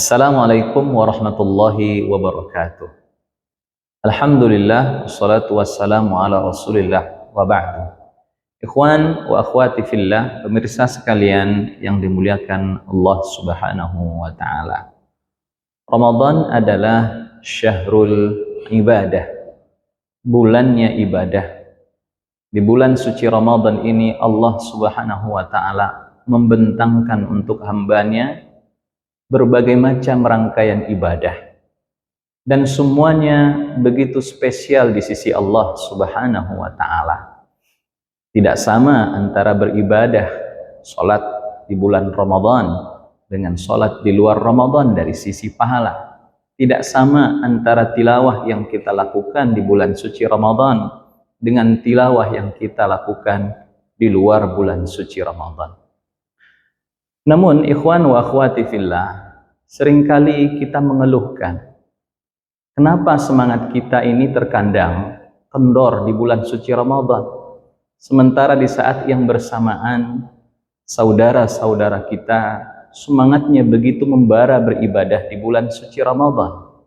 Assalamualaikum warahmatullahi wabarakatuh. Alhamdulillah, wassalatu wassalamu ala rasulillah wa ba'du. Ikhwan wa akhwati fillah, pemirsa sekalian yang dimuliakan Allah subhanahu wa ta'ala. Ramadan adalah syahrul ibadah, bulannya ibadah. Di bulan suci Ramadan ini Allah subhanahu wa ta'ala membentangkan untuk hambanya berbagai macam rangkaian ibadah, dan semuanya begitu spesial di sisi Allah subhanahu wa ta'ala. Tidak sama antara beribadah sholat di bulan Ramadan dengan sholat di luar Ramadan dari sisi pahala. Tidak sama antara tilawah yang kita lakukan di bulan suci Ramadan dengan tilawah yang kita lakukan di luar bulan suci Ramadan. Namun ikhwan wa akhwati fillah, seringkali kita mengeluhkan kenapa semangat kita ini terkadang kendor di bulan suci Ramadan, sementara di saat yang bersamaan saudara-saudara kita semangatnya begitu membara beribadah di bulan suci Ramadan.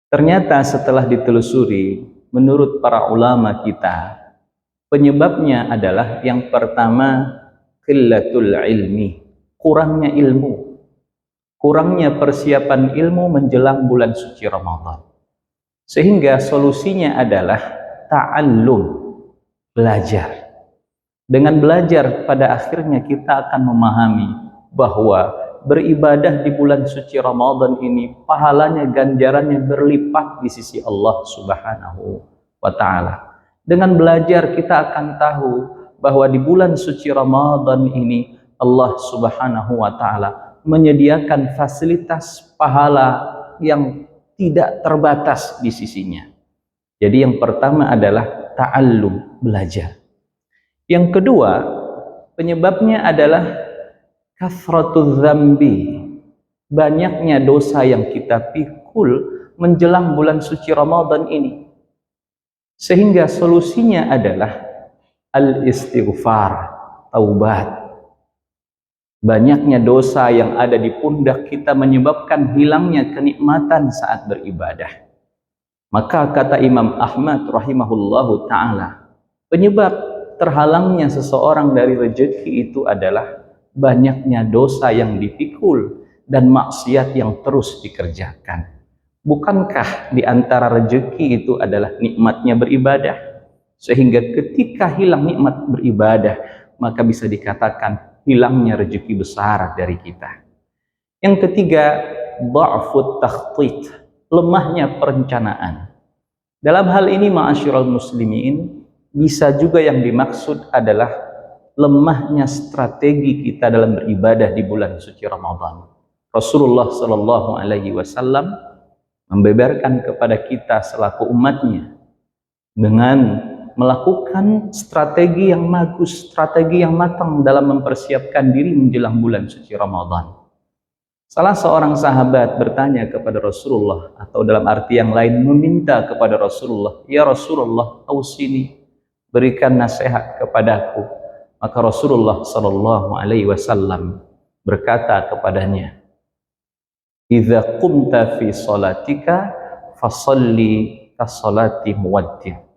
Ternyata setelah ditelusuri, menurut para ulama kita, penyebabnya adalah yang pertama, qillatul ilmi, kurangnya ilmu, kurangnya persiapan ilmu menjelang bulan suci Ramadan. Sehingga solusinya adalah ta'allum, belajar. Dengan belajar pada akhirnya kita akan memahami bahwa beribadah di bulan suci Ramadan ini pahalanya, ganjarannya berlipat di sisi Allah subhanahu wa ta'ala. Dengan belajar kita akan tahu bahwa di bulan suci Ramadan ini Allah subhanahu wa ta'ala menyediakan fasilitas pahala yang tidak terbatas di sisinya. Jadi yang pertama adalah ta'allum, belajar. Yang kedua, penyebabnya adalah kathratuz dzambi, banyaknya dosa yang kita pikul menjelang bulan suci Ramadan ini. Sehingga solusinya adalah al-istighfar, taubat. Banyaknya dosa yang ada di pundak kita menyebabkan hilangnya kenikmatan saat beribadah. Maka kata Imam Ahmad rahimahullahu ta'ala, penyebab terhalangnya seseorang dari rezeki itu adalah banyaknya dosa yang dipikul dan maksiat yang terus dikerjakan. Bukankah di antara rezeki itu adalah nikmatnya beribadah? Sehingga ketika hilang nikmat beribadah, maka bisa dikatakan hilangnya rezeki besar dari kita. Yang ketiga, dha'fut takhtit, lemahnya perencanaan. Dalam hal ini ma'asyiral muslimin, bisa juga yang dimaksud adalah lemahnya strategi kita dalam beribadah di bulan suci Ramadan. Rasulullah sallallahu alaihi wasallam membeberkan kepada kita selaku umatnya dengan melakukan strategi yang bagus, strategi yang matang dalam mempersiapkan diri menjelang bulan suci Ramadan. Salah seorang sahabat bertanya kepada Rasulullah, atau dalam arti yang lain meminta kepada Rasulullah, "Ya Rasulullah, ausini, berikan nasihat kepadaku." Maka Rasulullah sallallahu alaihi wasallam berkata kepadanya, "Idza qumta fi salatika fasalli kasolati muwaddi'."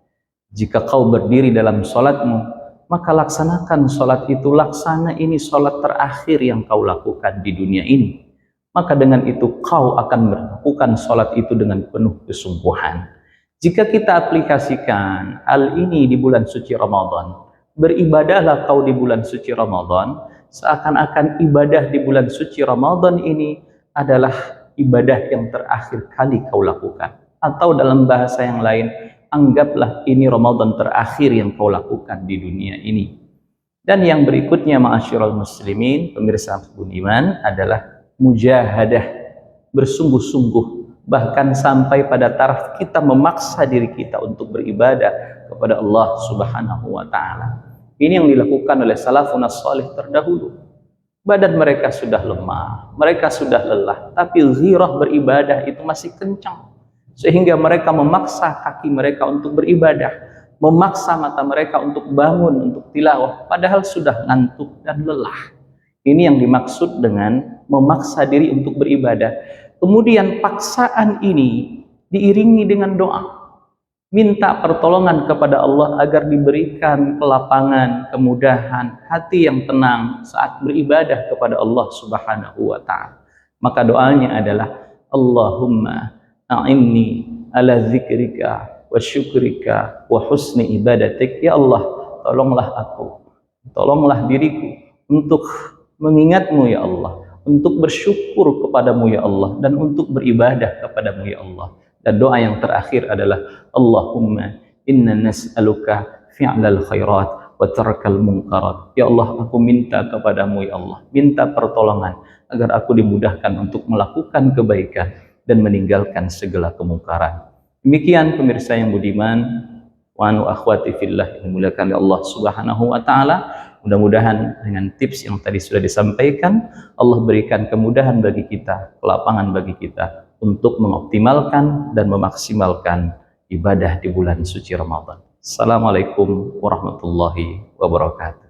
Jika kau berdiri dalam sholatmu, maka laksanakan sholat itu, laksana ini sholat terakhir yang kau lakukan di dunia ini. Maka dengan itu kau akan melakukan sholat itu dengan penuh kesungguhan. Jika kita aplikasikan hal ini di bulan suci Ramadan, beribadahlah kau di bulan suci Ramadan, seakan-akan ibadah di bulan suci Ramadan ini adalah ibadah yang terakhir kali kau lakukan. Atau dalam bahasa yang lain, anggaplah ini Ramadan terakhir yang kau lakukan di dunia ini. Dan yang berikutnya ma'asyiral muslimin, pemirsa budiman, adalah mujahadah, bersungguh-sungguh, bahkan sampai pada taraf kita memaksa diri kita untuk beribadah kepada Allah subhanahu wa ta'ala. Ini yang dilakukan oleh salafun as-salih terdahulu. Badan mereka sudah lemah, mereka sudah lelah, tapi ghirah beribadah itu masih kencang. Sehingga mereka memaksa kaki mereka untuk beribadah, memaksa mata mereka untuk bangun, untuk tilawah, padahal sudah ngantuk dan lelah. Ini yang dimaksud dengan memaksa diri untuk beribadah. Kemudian paksaan ini diiringi dengan doa. Minta pertolongan kepada Allah agar diberikan kelapangan, kemudahan, hati yang tenang saat beribadah kepada Allah Subhanahu wa ta'ala. Maka doanya adalah Allahumma a'inni ala zikrika wa syukrika wa husni ibadatik. Ya Allah, tolonglah aku, tolonglah diriku untuk mengingatmu ya Allah, untuk bersyukur kepadamu ya Allah, dan untuk beribadah kepadamu ya Allah. Dan doa yang terakhir adalah Allahumma inna nas'aluka fi'lal khairat wa tarkal munkarat. Ya Allah, aku minta kepadamu ya Allah, minta pertolongan agar aku dimudahkan untuk melakukan kebaikan dan meninggalkan segala kemungkaran. Demikian pemirsa yang budiman, wa akhwati fillah yang dimuliakan oleh Allah Subhanahu wa taala. Mudah-mudahan dengan tips yang tadi sudah disampaikan, Allah berikan kemudahan bagi kita, kelapangan bagi kita untuk mengoptimalkan dan memaksimalkan ibadah di bulan suci Ramadan. Assalamualaikum warahmatullahi wabarakatuh.